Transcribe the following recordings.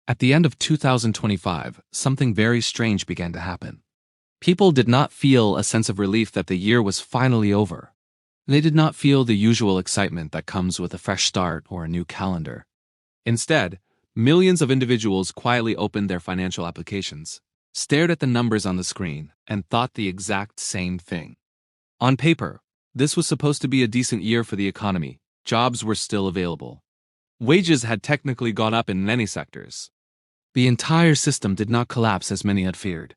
At the end of 2025, something very strange began to happen. People did not feel a sense of relief that the year was finally over. They did not feel the usual excitement that comes with a fresh start or a new calendar. Instead, millions of individuals quietly opened their financial applications, stared at the numbers on the screen, and thought the exact same thing. On paper, this was supposed to be a decent year for the economy. Jobs were still available. Wages had technically gone up in many sectors. The entire system did not collapse as many had feared.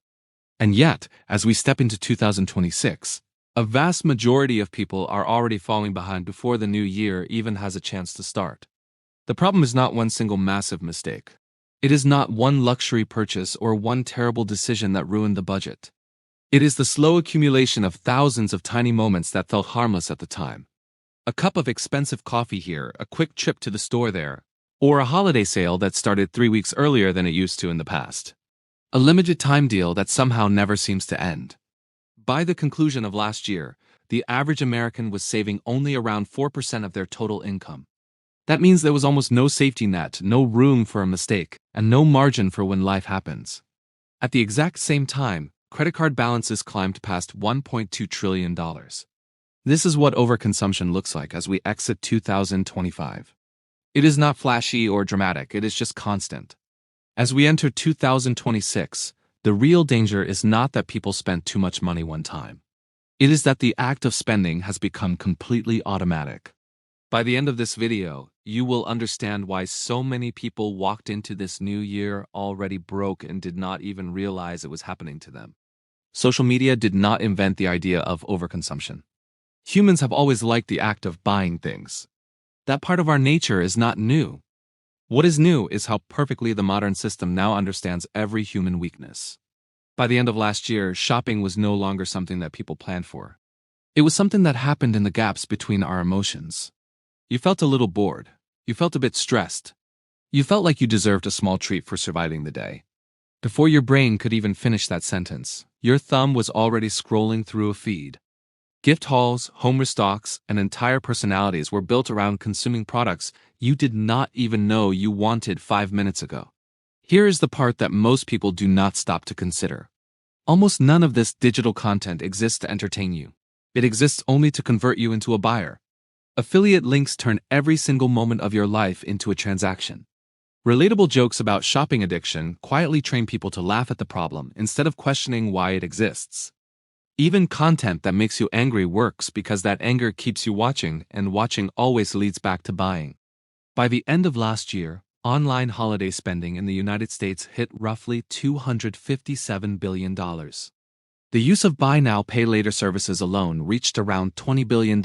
And yet, as we step into 2026, a vast majority of people are already falling behind before the new year even has a chance to start. The problem is not one single massive mistake. It is not one luxury purchase or one terrible decision that ruined the budget. It is the slow accumulation of thousands of tiny moments that felt harmless at the time. A cup of expensive coffee here, a quick trip to the store there, or a holiday sale that started 3 weeks earlier than it used to in the past. A limited time deal that somehow never seems to end. By the conclusion of last year, the average American was saving only around 4% of their total income. That means there was almost no safety net, no room for a mistake, and no margin for when life happens. At the exact same time, credit card balances climbed past $1.2 trillion. This is what overconsumption looks like as we exit 2025. It is not flashy or dramatic, it is just constant. As we enter 2026, the real danger is not that people spent too much money one time. It is that the act of spending has become completely automatic. By the end of this video, you will understand why so many people walked into this new year already broke and did not even realize it was happening to them. Social media did not invent the idea of overconsumption. Humans have always liked the act of buying things. That part of our nature is not new. What is new is how perfectly the modern system now understands every human weakness. By the end of last year, shopping was no longer something that people planned for. It was something that happened in the gaps between our emotions. You felt a little bored. You felt a bit stressed. You felt like you deserved a small treat for surviving the day. Before your brain could even finish that sentence, your thumb was already scrolling through a feed. Gift hauls, home restocks, and entire personalities were built around consuming products you did not even know you wanted 5 minutes ago. Here is the part that most people do not stop to consider. Almost none of this digital content exists to entertain you. It exists only to convert you into a buyer. Affiliate links turn every single moment of your life into a transaction. Relatable jokes about shopping addiction quietly train people to laugh at the problem instead of questioning why it exists. Even content that makes you angry works because that anger keeps you watching, and watching always leads back to buying. By the end of last year, online holiday spending in the United States hit roughly $257 billion. The use of buy now, pay later services alone reached around $20 billion,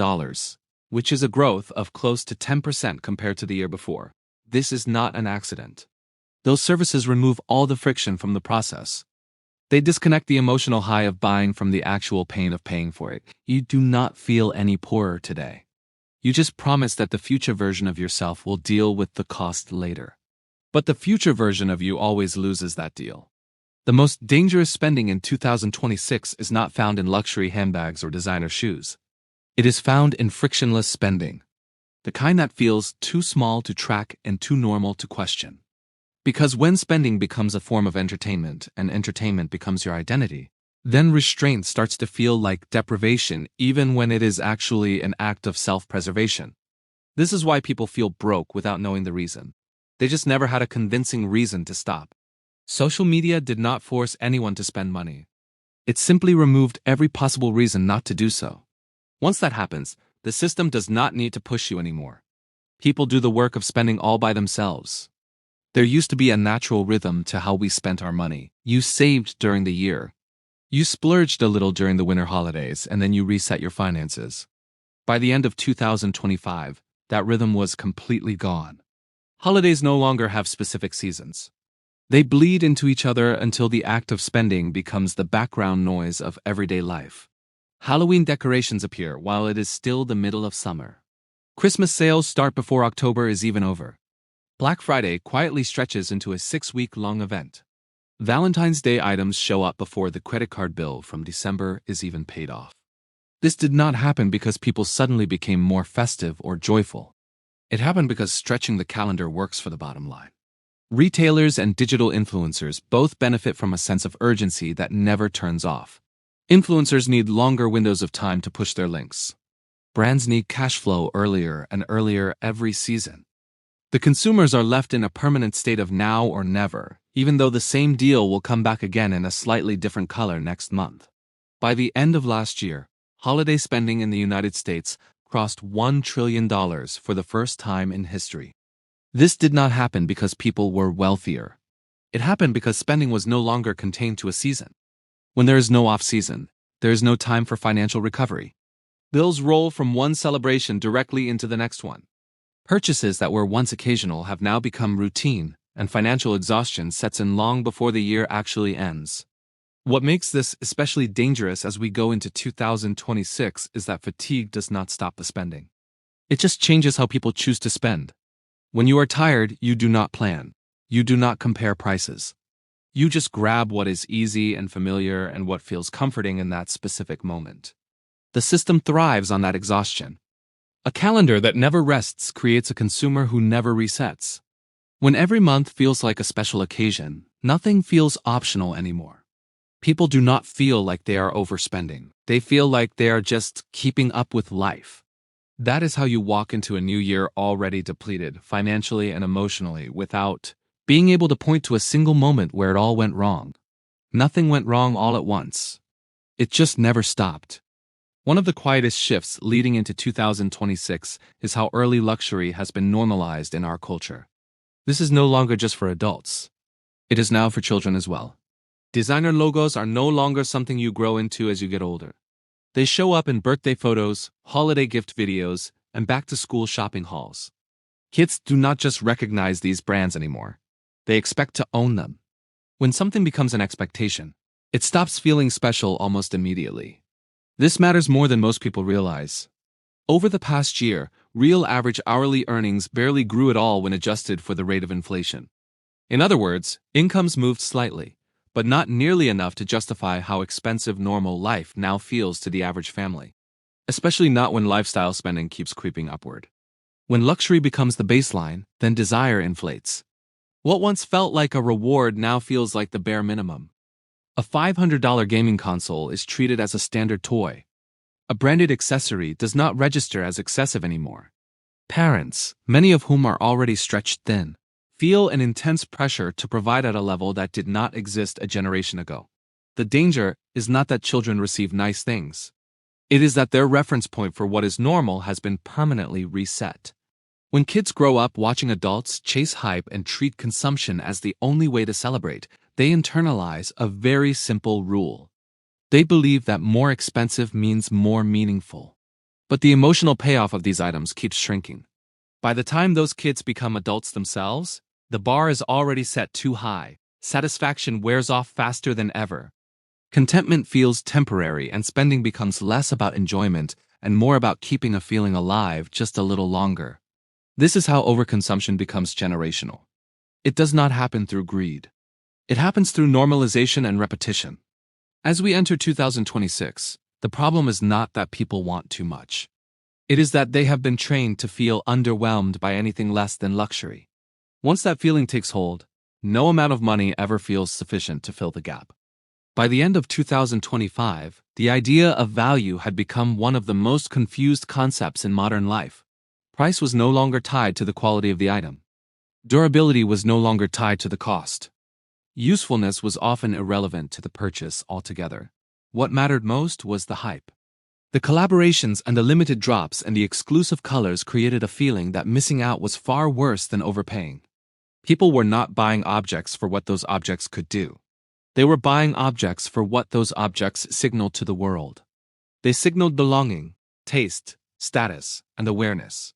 which is a growth of close to 10% compared to the year before. This is not an accident. Those services remove all the friction from the process. They disconnect the emotional high of buying from the actual pain of paying for it. You do not feel any poorer today. You just promise that the future version of yourself will deal with the cost later. But the future version of you always loses that deal. The most dangerous spending in 2026 is not found in luxury handbags or designer shoes. It is found in frictionless spending. The kind that feels too small to track and too normal to question. Because when spending becomes a form of entertainment and entertainment becomes your identity, then restraint starts to feel like deprivation even when it is actually an act of self-preservation. This is why people feel broke without knowing the reason. They just never had a convincing reason to stop. Social media did not force anyone to spend money. It simply removed every possible reason not to do so. Once that happens, the system does not need to push you anymore. People do the work of spending all by themselves. There used to be a natural rhythm to how we spent our money. You saved during the year. You splurged a little during the winter holidays, and then you reset your finances. By the end of 2025, that rhythm was completely gone. Holidays no longer have specific seasons. They bleed into each other until the act of spending becomes the background noise of everyday life. Halloween decorations appear while it is still the middle of summer. Christmas sales start before October is even over. Black Friday quietly stretches into a 6-week-long event. Valentine's Day items show up before the credit card bill from December is even paid off. This did not happen because people suddenly became more festive or joyful. It happened because stretching the calendar works for the bottom line. Retailers and digital influencers both benefit from a sense of urgency that never turns off. Influencers need longer windows of time to push their links. Brands need cash flow earlier and earlier every season. The consumers are left in a permanent state of now or never, even though the same deal will come back again in a slightly different color next month. By the end of last year, holiday spending in the United States crossed $1 trillion for the first time in history. This did not happen because people were wealthier. It happened because spending was no longer contained to a season. When there is no off-season, there is no time for financial recovery. Bills roll from one celebration directly into the next one. Purchases that were once occasional have now become routine, and financial exhaustion sets in long before the year actually ends. What makes this especially dangerous as we go into 2026 is that fatigue does not stop the spending. It just changes how people choose to spend. When you are tired, you do not plan. You do not compare prices. You just grab what is easy and familiar and what feels comforting in that specific moment. The system thrives on that exhaustion. A calendar that never rests creates a consumer who never resets. When every month feels like a special occasion, nothing feels optional anymore. People do not feel like they are overspending. They feel like they are just keeping up with life. That is how you walk into a new year already depleted, financially and emotionally, without being able to point to a single moment where it all went wrong. Nothing went wrong all at once. It just never stopped. One of the quietest shifts leading into 2026 is how early luxury has been normalized in our culture. This is no longer just for adults. It is now for children as well. Designer logos are no longer something you grow into as you get older. They show up in birthday photos, holiday gift videos, and back-to-school shopping hauls. Kids do not just recognize these brands anymore. They expect to own them. When something becomes an expectation, it stops feeling special almost immediately. This matters more than most people realize. Over the past year, real average hourly earnings barely grew at all when adjusted for the rate of inflation. In other words, incomes moved slightly, but not nearly enough to justify how expensive normal life now feels to the average family. Especially not when lifestyle spending keeps creeping upward. When luxury becomes the baseline, then desire inflates. What once felt like a reward now feels like the bare minimum. A $500 gaming console is treated as a standard toy. A branded accessory does not register as excessive anymore. Parents, many of whom are already stretched thin, feel an intense pressure to provide at a level that did not exist a generation ago. The danger is not that children receive nice things. It is that their reference point for what is normal has been permanently reset. When kids grow up watching adults chase hype and treat consumption as the only way to celebrate, they internalize a very simple rule. They believe that more expensive means more meaningful. But the emotional payoff of these items keeps shrinking. By the time those kids become adults themselves, the bar is already set too high. Satisfaction wears off faster than ever. Contentment feels temporary, and spending becomes less about enjoyment and more about keeping a feeling alive just a little longer. This is how overconsumption becomes generational. It does not happen through greed. It happens through normalization and repetition. As we enter 2026, the problem is not that people want too much. It is that they have been trained to feel underwhelmed by anything less than luxury. Once that feeling takes hold, no amount of money ever feels sufficient to fill the gap. By the end of 2025, the idea of value had become one of the most confused concepts in modern life. Price was no longer tied to the quality of the item. Durability was no longer tied to the cost. Usefulness was often irrelevant to the purchase altogether. What mattered most was the hype. The collaborations and the limited drops and the exclusive colors created a feeling that missing out was far worse than overpaying. People were not buying objects for what those objects could do. They were buying objects for what those objects signaled to the world. They signaled belonging, taste, status, and awareness.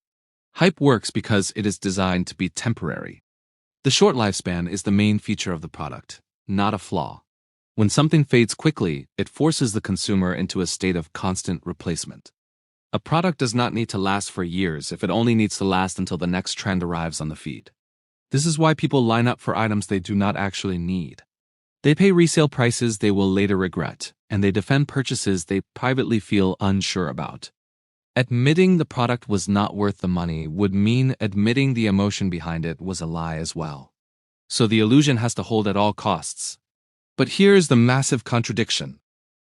Hype works because it is designed to be temporary. The short lifespan is the main feature of the product, not a flaw. When something fades quickly, it forces the consumer into a state of constant replacement. A product does not need to last for years if it only needs to last until the next trend arrives on the feed. This is why people line up for items they do not actually need. They pay resale prices they will later regret, and they defend purchases they privately feel unsure about. Admitting the product was not worth the money would mean admitting the emotion behind it was a lie as well. so the illusion has to hold at all costs. But here's the massive contradiction.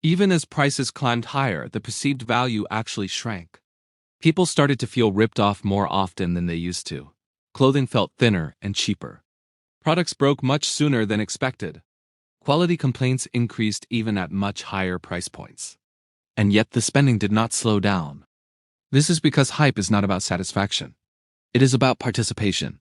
Even as prices climbed higher, the perceived value actually shrank. People started to feel ripped off more often than they used to. Clothing felt thinner and cheaper. Products broke much sooner than expected. Quality complaints increased even at much higher price points. And yet the spending did not slow down. This is because hype is not about satisfaction. It is about participation.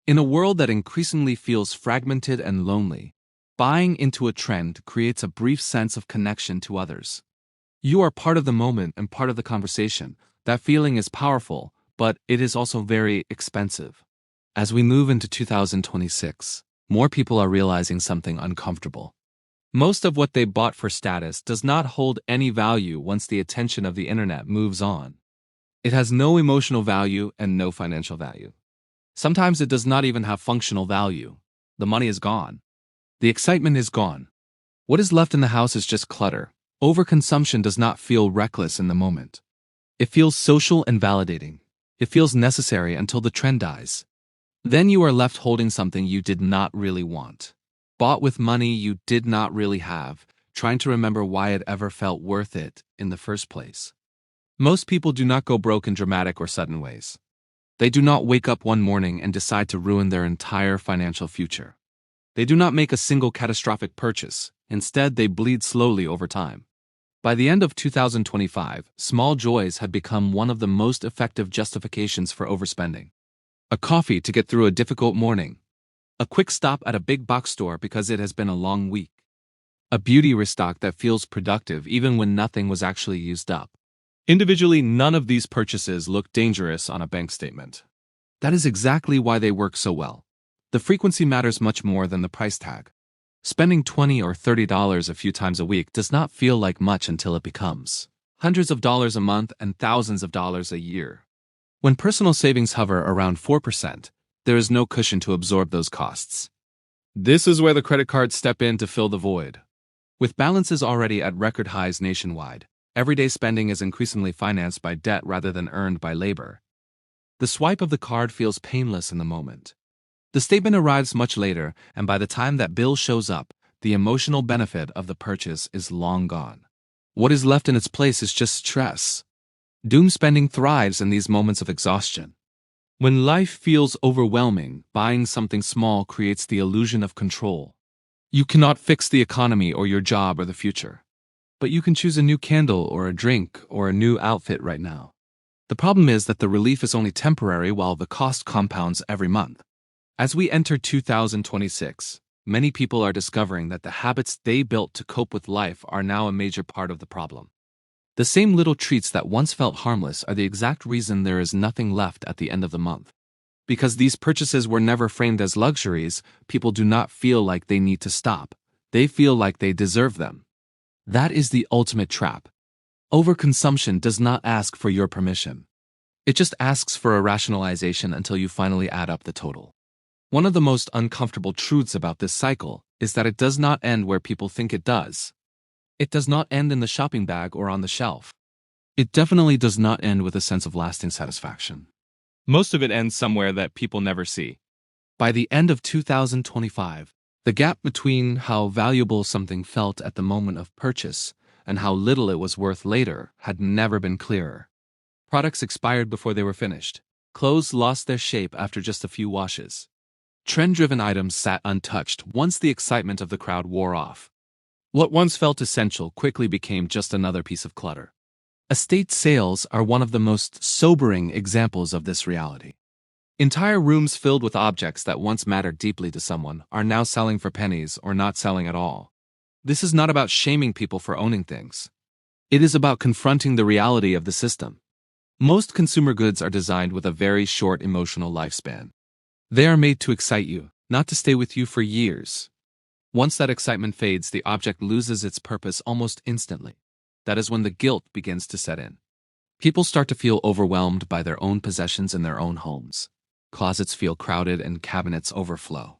In a world that increasingly feels fragmented and lonely, buying into a trend creates a brief sense of connection to others. You are part of the moment and part of the conversation. That feeling is powerful, but it is also very expensive. As we move into 2026, more people are realizing something uncomfortable. Most of what they bought for status does not hold any value once the attention of the internet moves on. It has no emotional value and no financial value. Sometimes it does not even have functional value. The money is gone. The excitement is gone. What is left in the house is just clutter. Overconsumption does not feel reckless in the moment. It feels social and validating. It feels necessary until the trend dies. Then you are left holding something you did not really want. Bought with money you did not really have, trying to remember why it ever felt worth it in the first place. Most people do not go broke in dramatic or sudden ways. They do not wake up one morning and decide to ruin their entire financial future. They do not make a single catastrophic purchase. Instead, they bleed slowly over time. By the end of 2025, small joys had become one of the most effective justifications for overspending. A coffee to get through a difficult morning. A quick stop at a big box store because it has been a long week. A beauty restock that feels productive even when nothing was actually used up. Individually, none of these purchases look dangerous on a bank statement. That is exactly why they work so well. The frequency matters much more than the price tag. Spending $20 or $30 a few times a week does not feel like much until it becomes hundreds of dollars a month and thousands of dollars a year. When personal savings hover around 4%, there is no cushion to absorb those costs. This is where the credit cards step in to fill the void. With balances already at record highs nationwide, everyday spending is increasingly financed by debt rather than earned by labor. The swipe of the card feels painless in the moment. The statement arrives much later, and by the time that bill shows up, the emotional benefit of the purchase is long gone. What is left in its place is just stress. Doom spending thrives in these moments of exhaustion. When life feels overwhelming, buying something small creates the illusion of control. You cannot fix the economy or your job or the future. But you can choose a new candle or a drink or a new outfit right now. The problem is that the relief is only temporary while the cost compounds every month. As we enter 2026, many people are discovering that the habits they built to cope with life are now a major part of the problem. The same little treats that once felt harmless are the exact reason there is nothing left at the end of the month. Because these purchases were never framed as luxuries, people do not feel like they need to stop. They feel like they deserve them. That is the ultimate trap. Overconsumption does not ask for your permission. It just asks for a rationalization until you finally add up the total. One of the most uncomfortable truths about this cycle is that it does not end where people think it does. It does not end in the shopping bag or on the shelf. It definitely does not end with a sense of lasting satisfaction. Most of it ends somewhere that people never see. By the end of 2025, the gap between how valuable something felt at the moment of purchase and how little it was worth later had never been clearer. Products expired before they were finished. Clothes lost their shape after just a few washes. Trend-driven items sat untouched once the excitement of the crowd wore off. What once felt essential quickly became just another piece of clutter. Estate sales are one of the most sobering examples of this reality. Entire rooms filled with objects that once mattered deeply to someone are now selling for pennies or not selling at all. This is not about shaming people for owning things. It is about confronting the reality of the system. Most consumer goods are designed with a very short emotional lifespan. They are made to excite you, not to stay with you for years. Once that excitement fades, the object loses its purpose almost instantly. That is when the guilt begins to set in. People start to feel overwhelmed by their own possessions in their own homes. Closets feel crowded and cabinets overflow.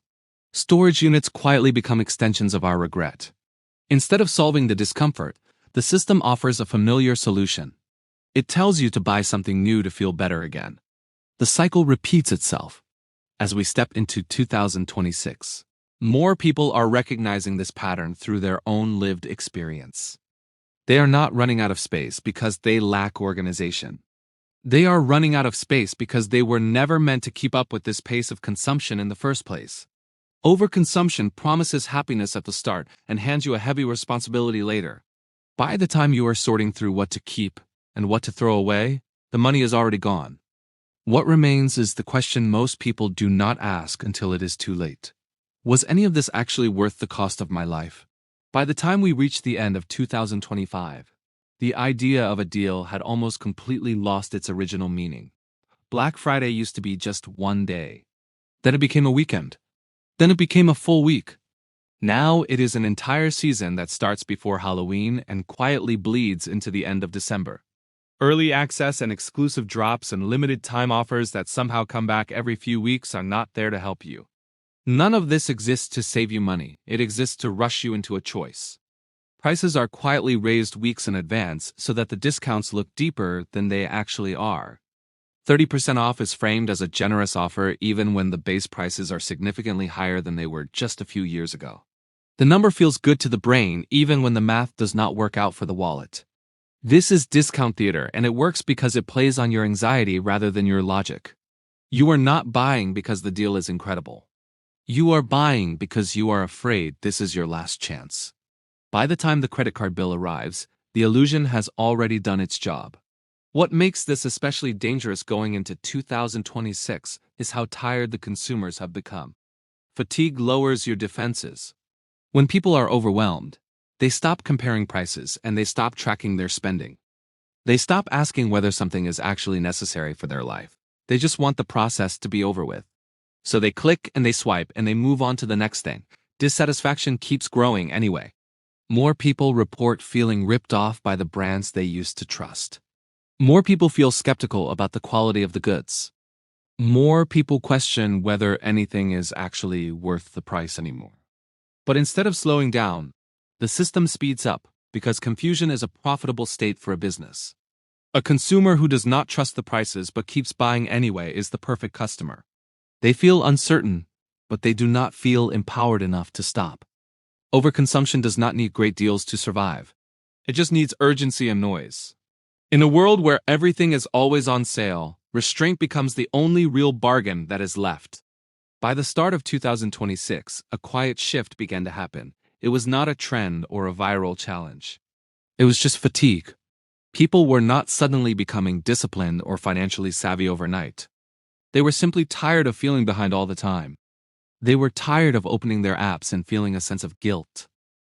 Storage units quietly become extensions of our regret. Instead of solving the discomfort, the system offers a familiar solution. It tells you to buy something new to feel better again. The cycle repeats itself. As we step into 2026, more people are recognizing this pattern through their own lived experience. They are not running out of space because they lack organization. They are running out of space because they were never meant to keep up with this pace of consumption in the first place. Overconsumption promises happiness at the start and hands you a heavy responsibility later. By the time you are sorting through what to keep and what to throw away, the money is already gone. What remains is the question most people do not ask until it is too late. Was any of this actually worth the cost of my life? By the time we reached the end of 2025, the idea of a deal had almost completely lost its original meaning. Black Friday used to be just one day. Then it became a weekend. Then it became a full week. Now it is an entire season that starts before Halloween and quietly bleeds into the end of December. Early access and exclusive drops and limited time offers that somehow come back every few weeks are not there to help you. None of this exists to save you money. It exists to rush you into a choice. Prices are quietly raised weeks in advance so that the discounts look deeper than they actually are. 30% off is framed as a generous offer even when the base prices are significantly higher than they were just a few years ago. The number feels good to the brain even when the math does not work out for the wallet. This is discount theater, and it works because it plays on your anxiety rather than your logic. You are not buying because the deal is incredible. You are buying because you are afraid this is your last chance. By the time the credit card bill arrives, the illusion has already done its job. What makes this especially dangerous going into 2026 is how tired the consumers have become. Fatigue lowers your defenses. When people are overwhelmed, they stop comparing prices and they stop tracking their spending. They stop asking whether something is actually necessary for their life. They just want the process to be over with. So they click and they swipe and they move on to the next thing. Dissatisfaction keeps growing anyway. More people report feeling ripped off by the brands they used to trust. More people feel skeptical about the quality of the goods. More people question whether anything is actually worth the price anymore. But instead of slowing down, the system speeds up because confusion is a profitable state for a business. A consumer who does not trust the prices but keeps buying anyway is the perfect customer. They feel uncertain, but they do not feel empowered enough to stop. Overconsumption does not need great deals to survive. It just needs urgency and noise. In a world where everything is always on sale, restraint becomes the only real bargain that is left. By the start of 2026, a quiet shift began to happen. It was not a trend or a viral challenge. It was just fatigue. People were not suddenly becoming disciplined or financially savvy overnight. They were simply tired of feeling behind all the time. They were tired of opening their apps and feeling a sense of guilt.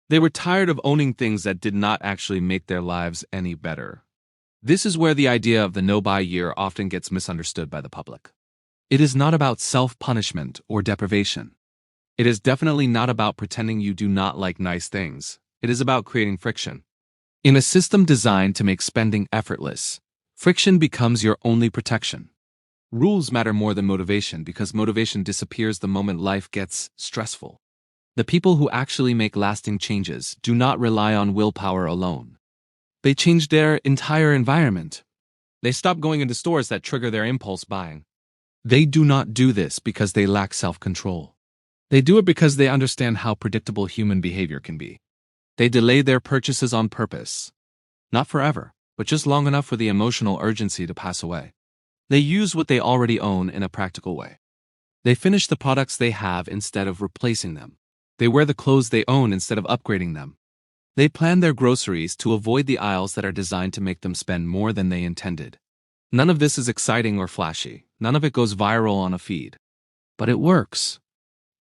They were tired of owning things that did not actually make their lives any better. This is where the idea of the no-buy year often gets misunderstood by the public. It is not about self-punishment or deprivation. It is definitely not about pretending you do not like nice things. It is about creating friction. In a system designed to make spending effortless, friction becomes your only protection. Rules matter more than motivation because motivation disappears the moment life gets stressful. The people who actually make lasting changes do not rely on willpower alone. They change their entire environment. They stop going into stores that trigger their impulse buying. They do not do this because they lack self-control. They do it because they understand how predictable human behavior can be. They delay their purchases on purpose. Not forever, but just long enough for the emotional urgency to pass away. They use what they already own in a practical way. They finish the products they have instead of replacing them. They wear the clothes they own instead of upgrading them. They plan their groceries to avoid the aisles that are designed to make them spend more than they intended. None of this is exciting or flashy. None of it goes viral on a feed. But it works.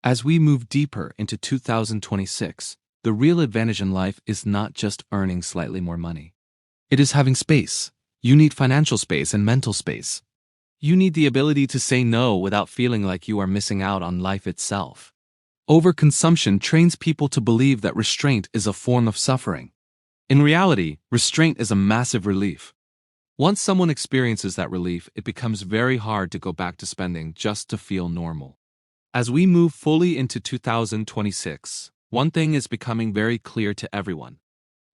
As we move deeper into 2026, the real advantage in life is not just earning slightly more money. It is having space. You need financial space and mental space. You need the ability to say no without feeling like you are missing out on life itself. Overconsumption trains people to believe that restraint is a form of suffering. In reality, restraint is a massive relief. Once someone experiences that relief, it becomes very hard to go back to spending just to feel normal. As we move fully into 2026, one thing is becoming very clear to everyone.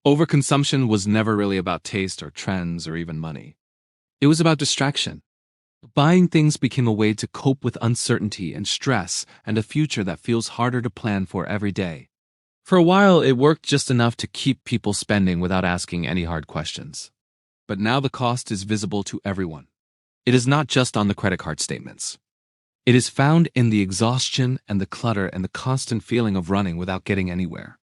Overconsumption was never really about taste or trends or even money. It was about distraction. Buying things became a way to cope with uncertainty and stress and a future that feels harder to plan for every day. For a while, it worked just enough to keep people spending without asking any hard questions. But now the cost is visible to everyone. It is not just on the credit card statements. It is found in the exhaustion and the clutter and the constant feeling of running without getting anywhere.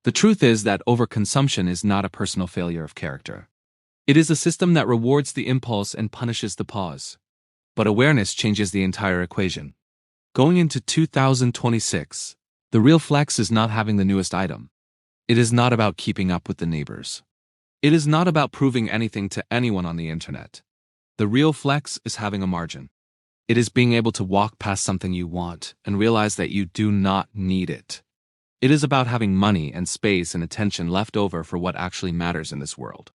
The truth is that overconsumption is not a personal failure of character. It is a system that rewards the impulse and punishes the pause. But awareness changes the entire equation. Going into 2026, the real flex is not having the newest item. It is not about keeping up with the neighbors. It is not about proving anything to anyone on the internet. The real flex is having a margin. It is being able to walk past something you want and realize that you do not need it. It is about having money and space and attention left over for what actually matters in this world.